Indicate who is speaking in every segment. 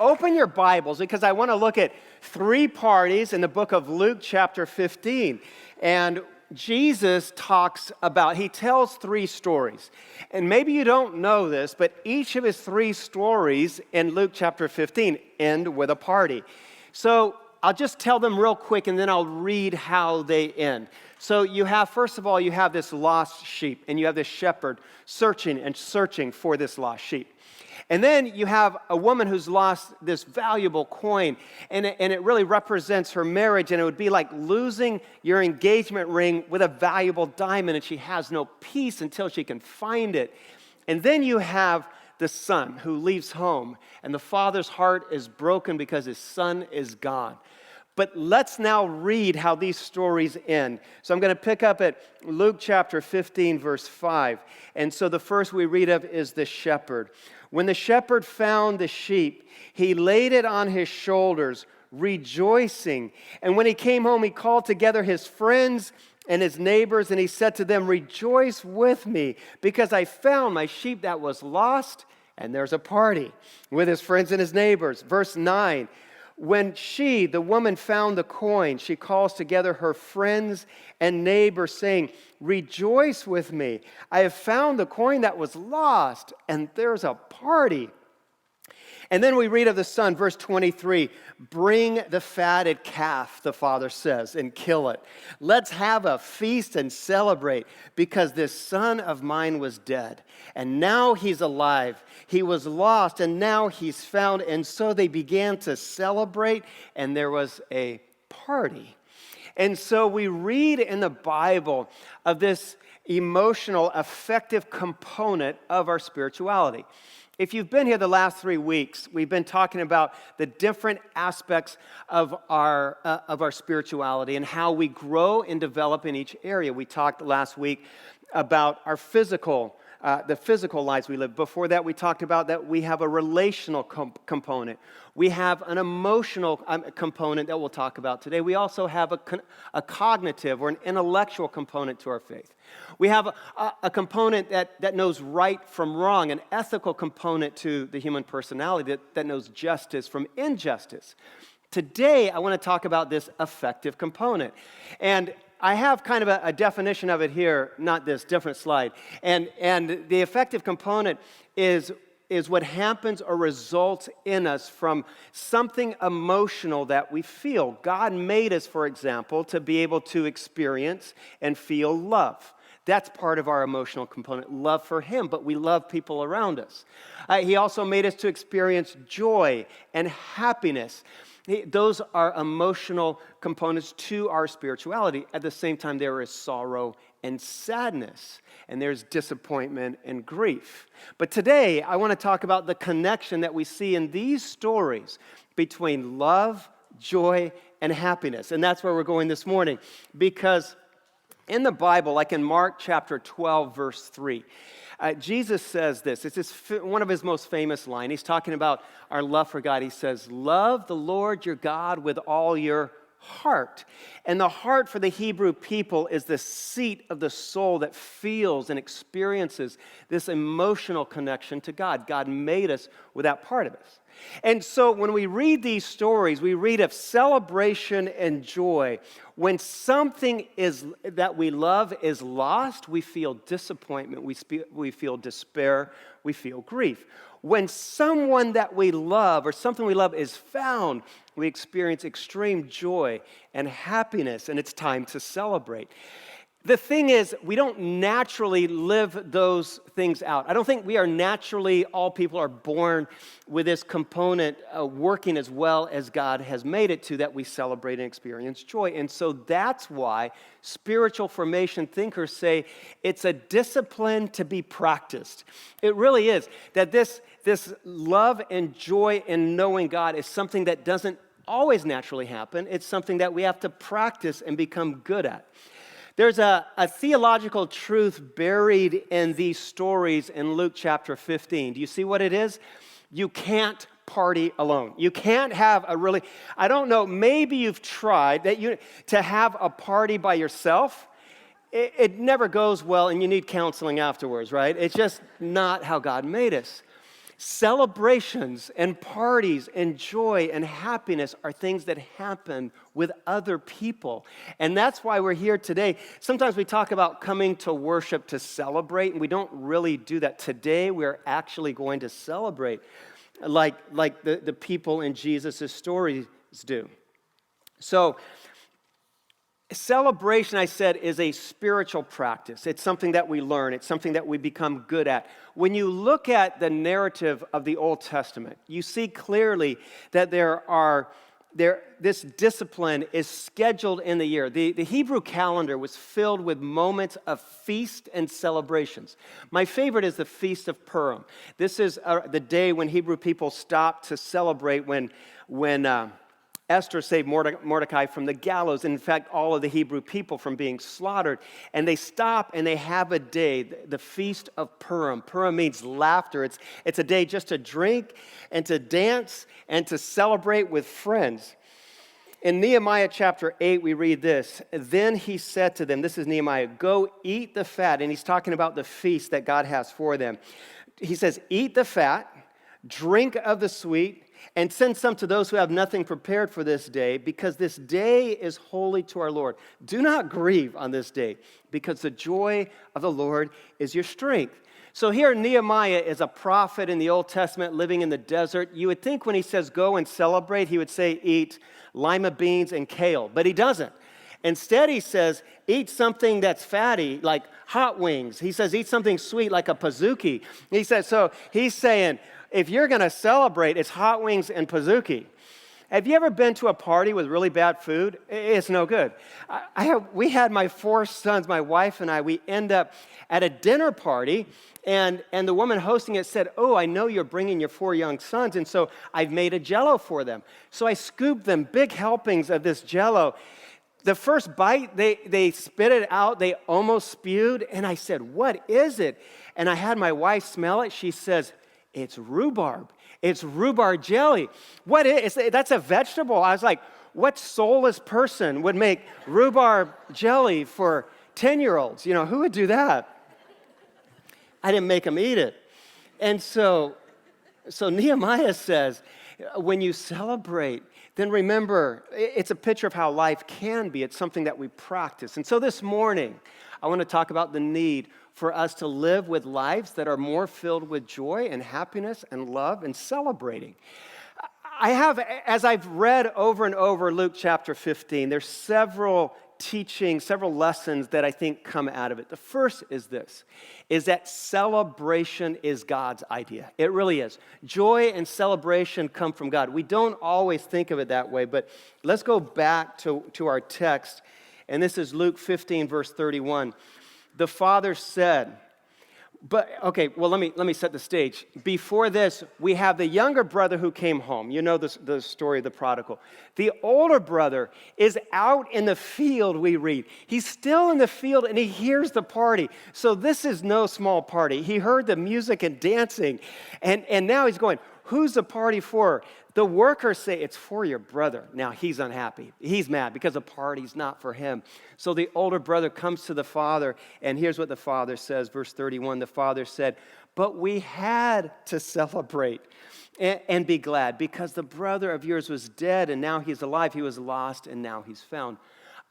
Speaker 1: open your Bibles because I want to look at three parties in the book of Luke chapter 15. And Jesus he tells three stories. And maybe you don't know this, but each of his three stories in Luke chapter 15 end with a party. So I'll just tell them real quick and then I'll read how they end. So first of all, you have this lost sheep and you have this shepherd searching for this lost sheep. And then you have a woman who's lost this valuable coin, and it really represents her marriage, and it would be like losing your engagement ring with a valuable diamond, and she has no peace until she can find it. And then you have the son who leaves home, and the father's heart is broken because his son is gone. But let's now read how these stories end. So I'm going to pick up at Luke chapter 15, verse 5. And so the first we read of is the shepherd. When the shepherd found the sheep, he laid it on his shoulders, rejoicing. And when he came home, he called together his friends and his neighbors, and he said to them, "Rejoice with me, because I found my sheep that was lost." And there's a party with his friends and his neighbors. Verse 9. When the woman, found the coin, she calls together her friends and neighbors, saying, "Rejoice with me. I have found the coin that was lost." And there's a party. And then we read of the son, verse 23, "Bring the fatted calf," the father says, "and kill it. Let's have a feast and celebrate, because this son of mine was dead, and now he's alive. He was lost, and now he's found." And so they began to celebrate, and there was a party. And so we read in the Bible of this emotional, affective component of our spirituality. If you've been here the last 3 weeks, we've been talking about the different aspects of our spirituality and how we grow and develop in each area. We talked last week about our the physical lives we live. Before that, we talked about that we have a relational component. We have an emotional component that we'll talk about today. We also have a cognitive or an intellectual component to our faith. We have a component that knows right from wrong, an ethical component to the human personality that knows justice from injustice. Today, I want to talk about this affective component. And I have kind of a definition of it here, not this, different slide. And the affective component is what happens or results in us from something emotional that we feel. God made us, for example, to be able to experience and feel love. That's part of our emotional component, love for Him, but we love people around us. He also made us to experience joy and happiness. Those are emotional components to our spirituality. At the same time, there is sorrow and sadness, and there's disappointment and grief. But today, I want to talk about the connection that we see in these stories between love, joy, and happiness. And that's where we're going this morning, because in the Bible, like in Mark chapter 12, verse 3, Jesus says this. It's one of his most famous lines. He's talking about our love for God. He says, "Love the Lord your God with all your heart." And the heart for the Hebrew people is the seat of the soul that feels and experiences this emotional connection to God. God made us with that part of us. And so when we read these stories, we read of celebration and joy. When something that we love is lost, we feel disappointment, we feel despair, we feel grief. When someone that we love or something we love is found, we experience extreme joy and happiness, and it's time to celebrate. The thing is, we don't naturally live those things out. I don't think all people are born with this component working as well as God has made it to, that we celebrate and experience joy. And so that's why spiritual formation thinkers say it's a discipline to be practiced. It really is. That this love and joy in knowing God is something that doesn't always naturally happen. It's something that we have to practice and become good at. There's a theological truth buried in these stories in Luke chapter 15. Do you see what it is? You can't party alone. You can't have I don't know, maybe you've tried to have a party by yourself. It never goes well, and you need counseling afterwards, right? It's just not how God made us. Celebrations and parties and joy and happiness are things that happen with other people. And that's why we're here today. Sometimes we talk about coming to worship to celebrate, and we don't really do that. Today, we're actually going to celebrate like the people in Jesus' stories do. So, celebration, I said, is a spiritual practice. It's something that we learn. It's something that we become good at. When you look at the narrative of the Old Testament, you see clearly that this discipline is scheduled in the year. The Hebrew calendar was filled with moments of feast and celebrations. My favorite is the Feast of Purim. This is the day when Hebrew people stopped to celebrate when Esther saved Mordecai from the gallows, and in fact, all of the Hebrew people from being slaughtered. And they stop and they have a day, the Feast of Purim. Purim means laughter. It's a day just to drink and to dance and to celebrate with friends. In Nehemiah chapter 8, we read this. Then he said to them, this is Nehemiah, go eat the fat. And he's talking about the feast that God has for them. He says, eat the fat, drink of the sweet, and send some to those who have nothing prepared for this day, because this day is holy to our Lord. Do not grieve on this day, because the joy of the Lord is your strength. So here Nehemiah is a prophet in the Old Testament living in the desert. You would think when he says go and celebrate, he would say eat lima beans and kale, but he doesn't. Instead, he says, eat something that's fatty, like hot wings. He says, eat something sweet, like a pizookie. He's saying, if you're going to celebrate, it's hot wings and pizookie. Have you ever been to a party with really bad food? It's no good. We had my 4 sons, my wife and I, we end up at a dinner party, and the woman hosting it said, oh, I know you're bringing your 4 young sons, and so I've made a Jell-O for them. So I scooped them big helpings of this Jell-O. The first bite, they spit it out. They almost spewed, and I said, what is it? And I had my wife smell it. She says, it's rhubarb. It's rhubarb jelly. What is it? That's a vegetable. I was like, what soulless person would make rhubarb jelly for 10-year-olds? Who would do that? I didn't make them eat it. And so Nehemiah says, when you celebrate, then remember, it's a picture of how life can be. It's something that we practice. And so this morning, I want to talk about the need for us to live with lives that are more filled with joy and happiness and love and celebrating. As I've read over and over Luke chapter 15, there's several teachings, several lessons that I think come out of it. The first is this, is that celebration is God's idea. It really is. Joy and celebration come from God. We don't always think of it that way, but let's go back to our text, and this is Luke 15, verse 31. The father said, let me set the stage. Before this, we have the younger brother who came home. You know the story of the prodigal. The older brother is out in the field, we read. He's still in the field, and he hears the party. So this is no small party. He heard the music and dancing, and now he's going, who's the party for? The workers say, it's for your brother. Now, he's unhappy. He's mad because the party's not for him. So the older brother comes to the father, and here's what the father says, verse 31. The father said, but we had to celebrate and be glad, because the brother of yours was dead, and now he's alive. He was lost, and now he's found.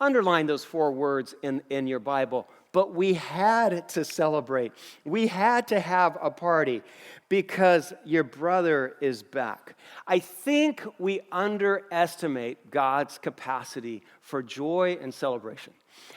Speaker 1: Underline those 4 words in your Bible. But we had to celebrate. We had to have a party because your brother is back. I think we underestimate God's capacity for joy and celebration.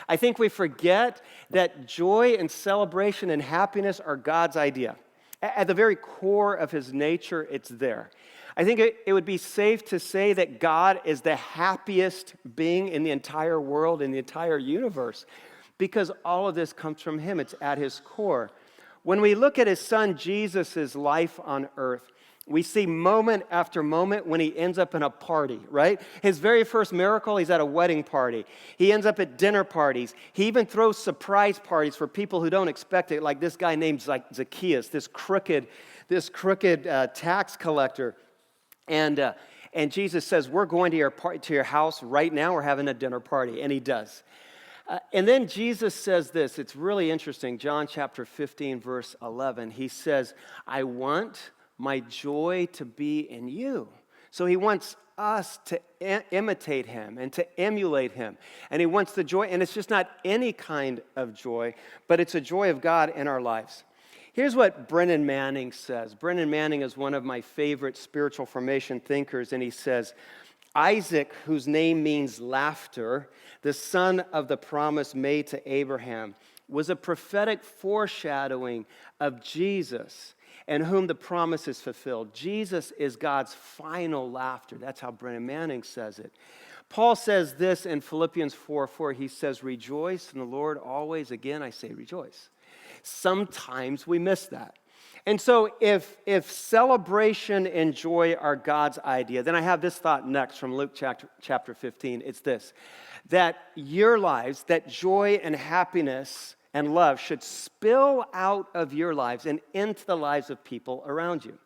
Speaker 1: I think we forget that joy and celebration and happiness are God's idea. At the very core of his nature, it's there. I think it would be safe to say that God is the happiest being in the entire world, in the entire universe, because all of this comes from him. It's at his core. When we look at his son Jesus' life on earth, we see moment after moment when he ends up in a party, right? His very first miracle, he's at a wedding party. He ends up at dinner parties. He even throws surprise parties for people who don't expect it, like this guy named Zacchaeus, this crooked tax collector. And Jesus says, we're going to your house right now. We're having a dinner party. And he does. And then Jesus says this. It's really interesting. John chapter 15, verse 11. He says, I want my joy to be in you. So he wants us to imitate him and to emulate him. And he wants the joy, and it's just not any kind of joy, but it's a joy of God in our lives. Here's what Brennan Manning says. Brennan Manning is one of my favorite spiritual formation thinkers, and he says, Isaac, whose name means laughter, the son of the promise made to Abraham, was a prophetic foreshadowing of Jesus, in whom the promise is fulfilled. Jesus is God's final laughter. That's how Brennan Manning says it. Paul says this in Philippians 4:4. He says, rejoice in the Lord always. Again, I say rejoice. Sometimes we miss that. And so if celebration and joy are God's idea, then I have this thought next from Luke chapter 15. It's this, that your lives, that joy and happiness and love should spill out of your lives and into the lives of people around you.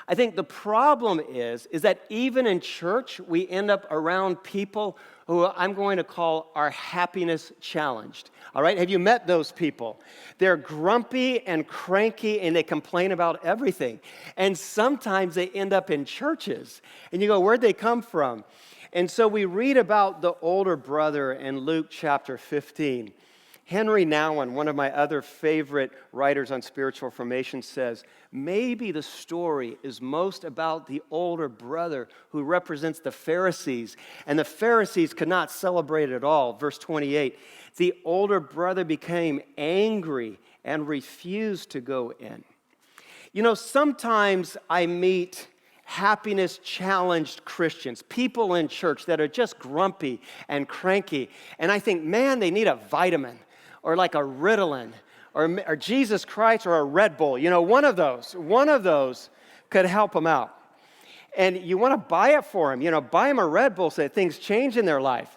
Speaker 1: I think the problem is that even in church, we end up around people who I'm going to call are happiness challenged. All right, have you met those people? They're grumpy and cranky and they complain about everything. And sometimes they end up in churches. And you go, where'd they come from? And so we read about the older brother in Luke chapter 15. Henry Nouwen, one of my other favorite writers on spiritual formation, says, maybe the story is most about the older brother who represents the Pharisees, and the Pharisees could not celebrate at all. Verse 28, the older brother became angry and refused to go in. You know, sometimes I meet happiness-challenged Christians, people in church that are just grumpy and cranky, and I think, man, they need a vitamin, or like a Ritalin, or Jesus Christ, or a Red Bull. You know, one of those could help them out. And you want to buy it for them. You know, buy them a Red Bull so that things change in their life.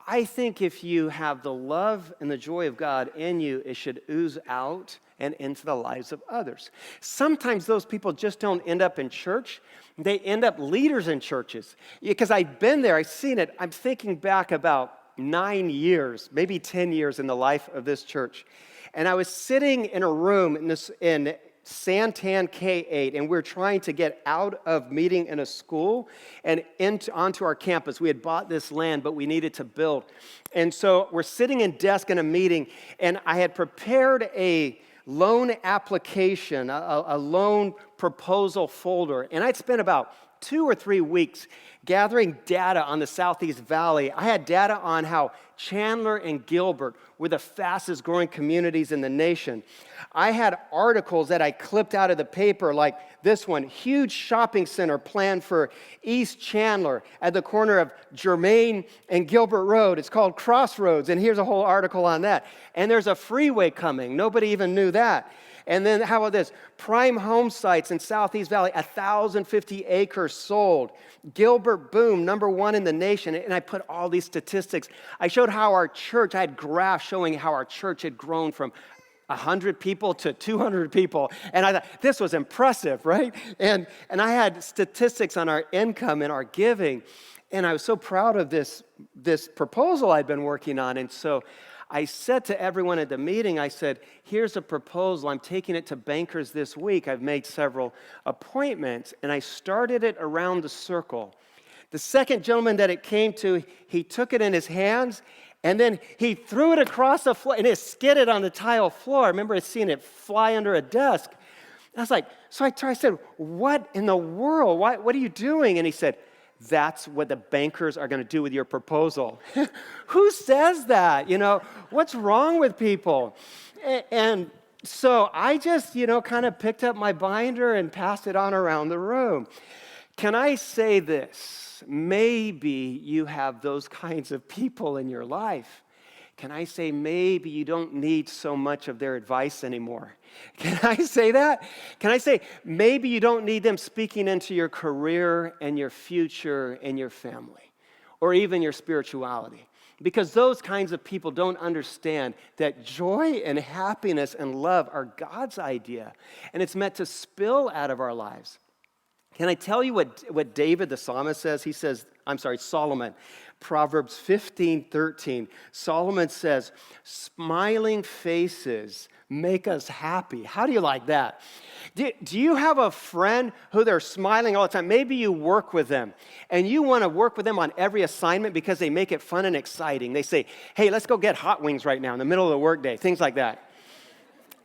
Speaker 1: I think if you have the love and the joy of God in you, it should ooze out and into the lives of others. Sometimes those people just don't end up in church. They end up leaders in churches. Because I've been there, I've seen it. I'm thinking back about 9 years, maybe 10 years in the life of this church. And I was sitting in a room in Santan K8, and we're trying to get out of meeting in a school and onto our campus. We had bought this land, but we needed to build. And so we're sitting in desk in a meeting, and I had prepared a loan application, a loan proposal folder, and I'd spent about 2 or 3 weeks gathering data on the Southeast Valley. I had data on how Chandler and Gilbert were the fastest growing communities in the nation. I had articles that I clipped out of the paper, like this one, huge shopping center planned for East Chandler at the corner of Germain and Gilbert Road. It's called Crossroads, and here's a whole article on that. And there's a freeway coming. Nobody even knew that. And then how about this? Prime home sites in Southeast Valley, 1,050 acres sold. Gilbert boom, #1 in the nation. And I put all these statistics. I showed how our church, I had graphs showing how our church had grown from 100 people to 200 people. And I thought, this was impressive, right? And I had statistics on our income and our giving. And I was so proud of this proposal I'd been working on. And so I said to everyone at the meeting, I said, here's a proposal. I'm taking it to bankers this week. I've made several appointments, and I started it around the circle. The second gentleman that it came to, he took it in his hands, and then he threw it across the floor, and it skidded on the tile floor. I remember seeing it fly under a desk. I was like, so I said, what in the world? What are you doing? And he said, that's what the bankers are going to do with your proposal. Who says that? You know, what's wrong with people? And so I just, kind of picked up my binder and passed it on around the room. Can I say this? Maybe you have those kinds of people in your life. Can I say maybe you don't need so much of their advice anymore? Can I say that? Can I say maybe you don't need them speaking into your career and your future and your family or even your spirituality? Because those kinds of people don't understand that joy and happiness and love are God's idea, and it's meant to spill out of our lives. Can I tell you what David the psalmist says? He says, Solomon, Proverbs 15:13. Solomon says, smiling faces make us happy. How do you like that? Do you have a friend who they're smiling all the time? Maybe you work with them, and you want to work with them on every assignment because they make it fun and exciting. They say, hey, let's go get hot wings right now in the middle of the workday, things like that.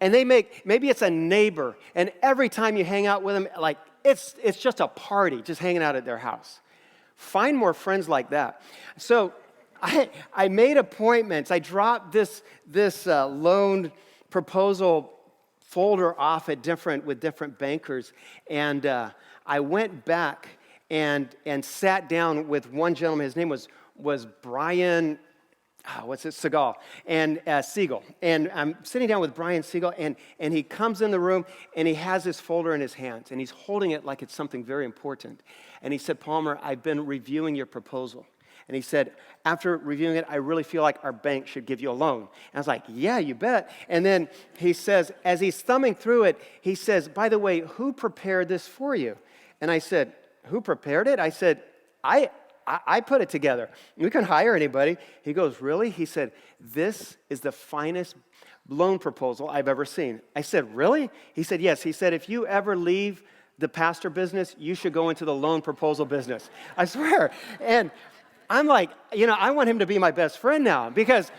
Speaker 1: And maybe it's a neighbor, and every time you hang out with them, like it's just a party, just hanging out at their house. Find more friends like that. So I made appointments. I dropped this loan proposal folder off with different bankers, and I went back and sat down with one gentleman. His name was Brian. Siegel, and Siegel. And I'm sitting down with Brian Siegel, and he comes in the room, and he has this folder in his hands, and he's holding it like it's something very important. And he said, Palmer, I've been reviewing your proposal. And he said, after reviewing it, I really feel like our bank should give you a loan. And I was like, yeah, you bet. And then he says, as he's thumbing through it, he says, by the way, who prepared this for you? And I said, who prepared it? I said, I put it together. We can hire anybody. He goes, really? He said, this is the finest loan proposal I've ever seen. I said, really? He said, yes. He said, if you ever leave the pastor business, you should go into the loan proposal business. I swear. And I'm like, I want him to be my best friend now, because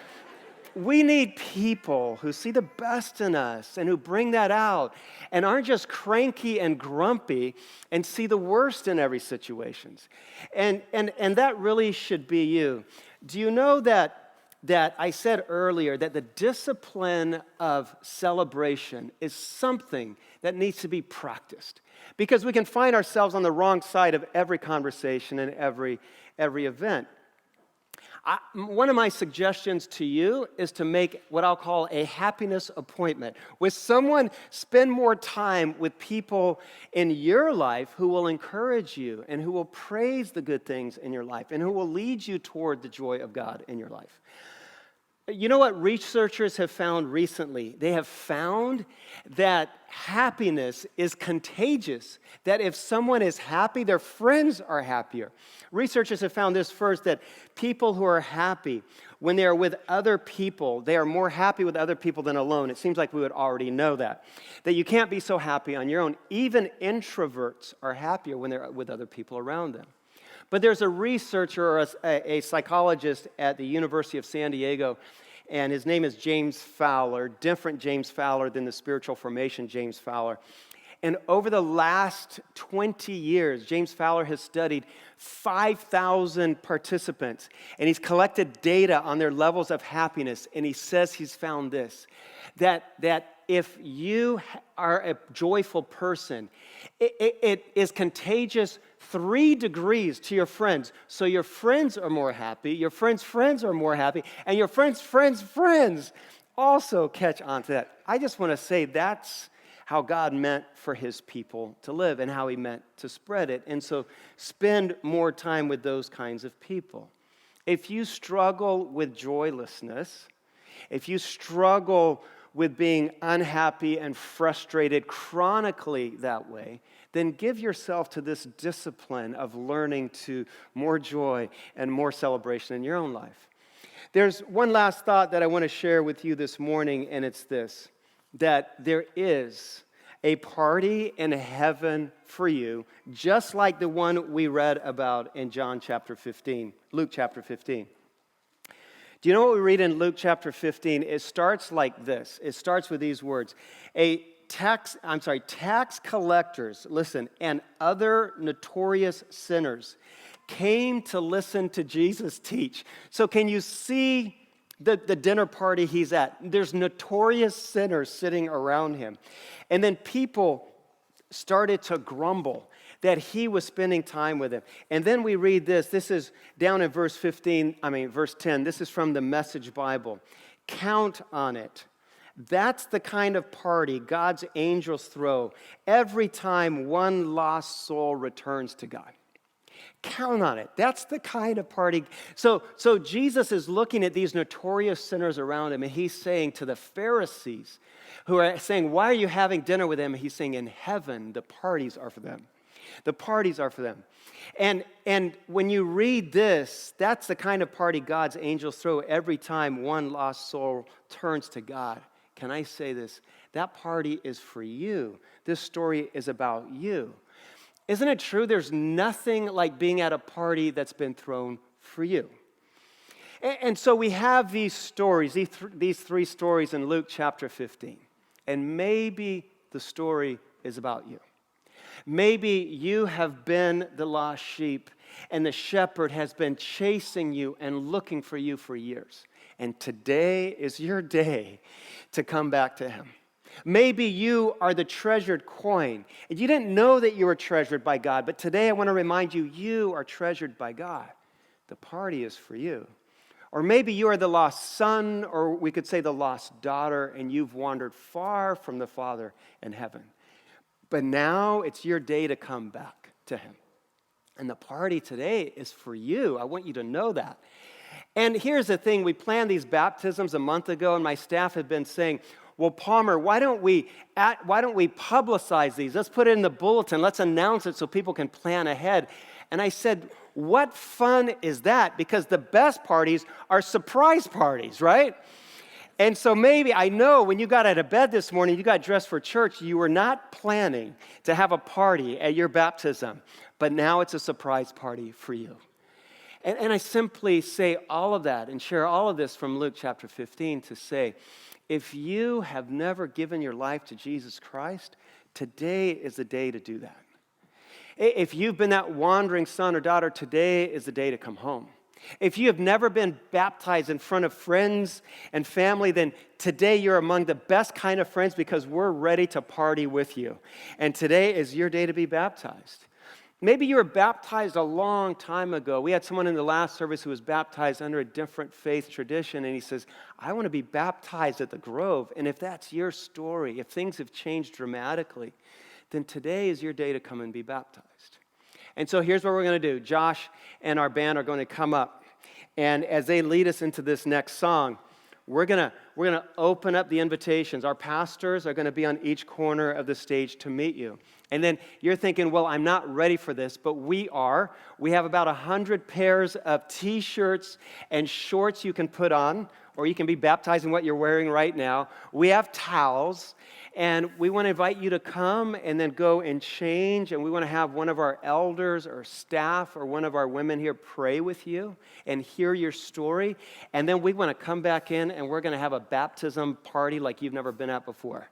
Speaker 1: we need people who see the best in us and who bring that out and aren't just cranky and grumpy and see the worst in every situation. And that really should be you. Do you know that I said earlier that the discipline of celebration is something that needs to be practiced? Because we can find ourselves on the wrong side of every conversation and every event. One of my suggestions to you is to make what I'll call a happiness appointment with someone. Spend more time with people in your life who will encourage you and who will praise the good things in your life and who will lead you toward the joy of God in your life. You know what researchers have found recently? They have found that happiness is contagious, that if someone is happy, their friends are happier. Researchers have found this first, that people who are happy, when they are with other people, they are more happy with other people than alone. It seems like we would already know that you can't be so happy on your own. Even introverts are happier when they're with other people around them. But there's a researcher or a psychologist at the University of San Diego, and his name is James Fowler, different James Fowler than the spiritual formation James Fowler. And over the last 20 years, James Fowler has studied 5,000 participants, and he's collected data on their levels of happiness, and he says he's found this, that if you are a joyful person, it is contagious 3 degrees to your friends. So your friends are more happy, your friends' friends are more happy, and your friends' friends also catch on to that. I just want to say that's how God meant for his people to live and how he meant to spread it. And so spend more time with those kinds of people. If you struggle with joylessness, if you struggle with being unhappy and frustrated chronically that way, then give yourself to this discipline of learning to more joy and more celebration in your own life. There's one last thought that I want to share with you this morning, and it's this, that there is a party in heaven for you, just like the one we read about in Luke chapter 15. Do you know what we read in Luke chapter 15? It starts like this. It starts with these words. Tax collectors, listen, and other notorious sinners came to listen to Jesus teach. So can you see the dinner party he's at? There's notorious sinners sitting around him. And then people started to grumble that he was spending time with them. And then we read this. This is down in verse 10. This is from the Message Bible. Count on it. That's the kind of party God's angels throw every time one lost soul returns to God. Count on it. That's the kind of party. So Jesus is looking at these notorious sinners around him, and he's saying to the Pharisees who are saying, why are you having dinner with them? He's saying, in heaven, the parties are for them. The parties are for them. And when you read this, that's the kind of party God's angels throw every time one lost soul turns to God. can I say this? That party is for you. This story is about you. Isn't it true? There's nothing like being at a party that's been thrown for you. And so we have these stories, these three stories in Luke chapter 15. And maybe the story is about you. Maybe you have been the lost sheep, and the shepherd has been chasing you and looking for you for years. And today is your day to come back to him. Maybe you are the treasured coin, and you didn't know that you were treasured by God, but today I want to remind you, you are treasured by God. The party is for you. Or maybe you are the lost son, or we could say the lost daughter, and you've wandered far from the Father in heaven. But now it's your day to come back to him. And the party today is for you. I want you to know that. And here's the thing. We planned these baptisms a month ago, and my staff had been saying, well, Palmer, why don't we publicize these? Let's put it in the bulletin. Let's announce it so people can plan ahead. And I said, what fun is that? Because the best parties are surprise parties, right? And so maybe, I know when you got out of bed this morning, you got dressed for church, you were not planning to have a party at your baptism, but now it's a surprise party for you. And I simply say all of that and share all of this from Luke chapter 15 to say, if you have never given your life to Jesus Christ, today is the day to do that. If you've been that wandering son or daughter, today is the day to come home. If you have never been baptized in front of friends and family, then today you're among the best kind of friends because we're ready to party with you. And today is your day to be baptized. Maybe you were baptized a long time ago. We had someone in the last service who was baptized under a different faith tradition, and he says, I want to be baptized at the Grove. And if that's your story, if things have changed dramatically, then today is your day to come and be baptized. And so here's what we're going to do. Josh and our band are going to come up, and as they lead us into this next song, we're going to open up the invitations. Our pastors are going to be on each corner of the stage to meet you. And then you're thinking, well, I'm not ready for this, but we are. We have about 100 pairs of T-shirts and shorts you can put on, or you can be baptized in what you're wearing right now. We have towels, and we want to invite you to come and then go and change, and we want to have one of our elders or staff or one of our women here pray with you and hear your story, and then we want to come back in, and we're going to have a baptism party like you've never been at before.